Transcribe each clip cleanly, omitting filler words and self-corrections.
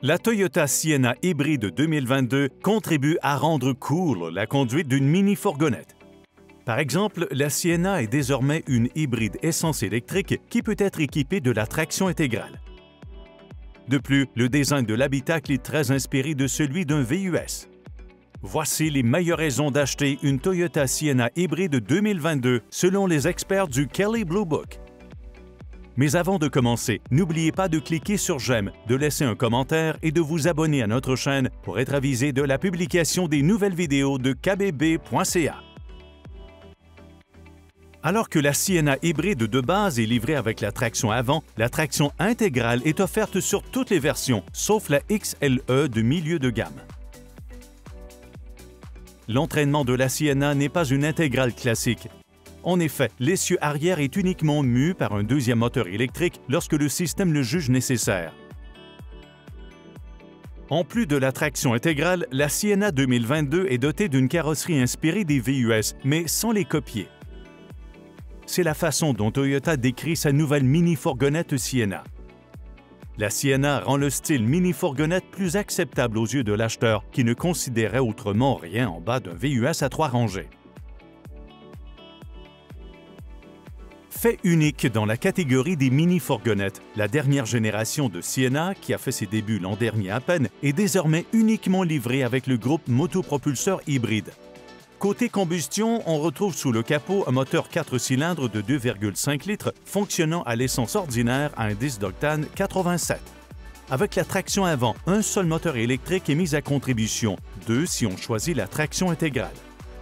La Toyota Sienna hybride 2022 contribue à rendre cool la conduite d'une mini-fourgonnette. Par exemple, la Sienna est désormais une hybride essence électrique qui peut être équipée de la traction intégrale. De plus, le design de l'habitacle est très inspiré de celui d'un VUS. Voici les meilleures raisons d'acheter une Toyota Sienna hybride 2022 selon les experts du Kelley Blue Book. Mais avant de commencer, n'oubliez pas de cliquer sur j'aime, de laisser un commentaire et de vous abonner à notre chaîne pour être avisé de la publication des nouvelles vidéos de kbb.ca. Alors que la Sienna hybride de base est livrée avec la traction avant, la traction intégrale est offerte sur toutes les versions, sauf la XLE de milieu de gamme. L'entraînement de la Sienna n'est pas une intégrale classique. En effet, l'essieu arrière est uniquement mu par un deuxième moteur électrique lorsque le système le juge nécessaire. En plus de la traction intégrale, la Sienna 2022 est dotée d'une carrosserie inspirée des VUS, mais sans les copier. C'est la façon dont Toyota décrit sa nouvelle mini-fourgonnette Sienna. La Sienna rend le style mini-fourgonnette plus acceptable aux yeux de l'acheteur qui ne considérait autrement rien en bas d'un VUS à 3 rangées. Fait unique dans la catégorie des mini-fourgonnettes, la dernière génération de Sienna, qui a fait ses débuts l'an dernier à peine, est désormais uniquement livrée avec le groupe motopropulseur hybride. Côté combustion, on retrouve sous le capot un moteur 4 cylindres de 2,5 litres fonctionnant à l'essence ordinaire à indice d'octane 87. Avec la traction avant, un seul moteur électrique est mis à contribution, 2 si on choisit la traction intégrale.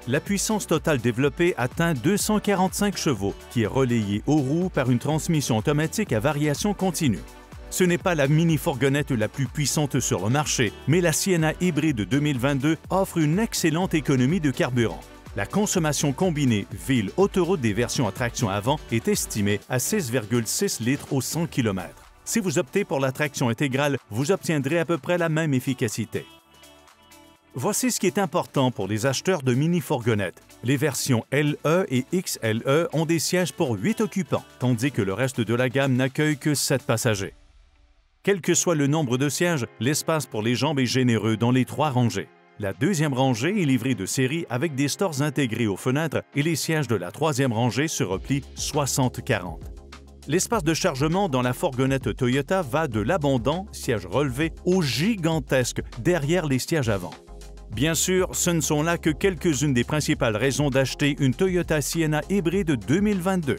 La puissance totale développée atteint 245 chevaux, qui est relayée aux roues par une transmission automatique à variation continue. Ce n'est pas la mini-fourgonnette la plus puissante sur le marché, mais la Sienna hybride 2022 offre une excellente économie de carburant. La consommation combinée ville-autoroute des versions à traction avant est estimée à 6,6 litres au 100 km. Si vous optez pour la traction intégrale, vous obtiendrez à peu près la même efficacité. Voici ce qui est important pour les acheteurs de mini-fourgonnettes. Les versions LE et XLE ont des sièges pour 8 occupants, tandis que le reste de la gamme n'accueille que 7 passagers. Quel que soit le nombre de sièges, l'espace pour les jambes est généreux dans les 3 rangées. La deuxième rangée est livrée de série avec des stores intégrés aux fenêtres et les sièges de la troisième rangée se replient 60-40. L'espace de chargement dans la fourgonnette Toyota va de l'abondant, siège relevé, au gigantesque, derrière les sièges avant. Bien sûr, ce ne sont là que quelques-unes des principales raisons d'acheter une Toyota Sienna hybride 2022.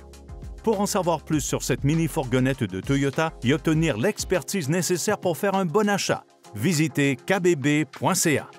Pour en savoir plus sur cette mini-fourgonnette de Toyota et obtenir l'expertise nécessaire pour faire un bon achat, visitez kbb.ca.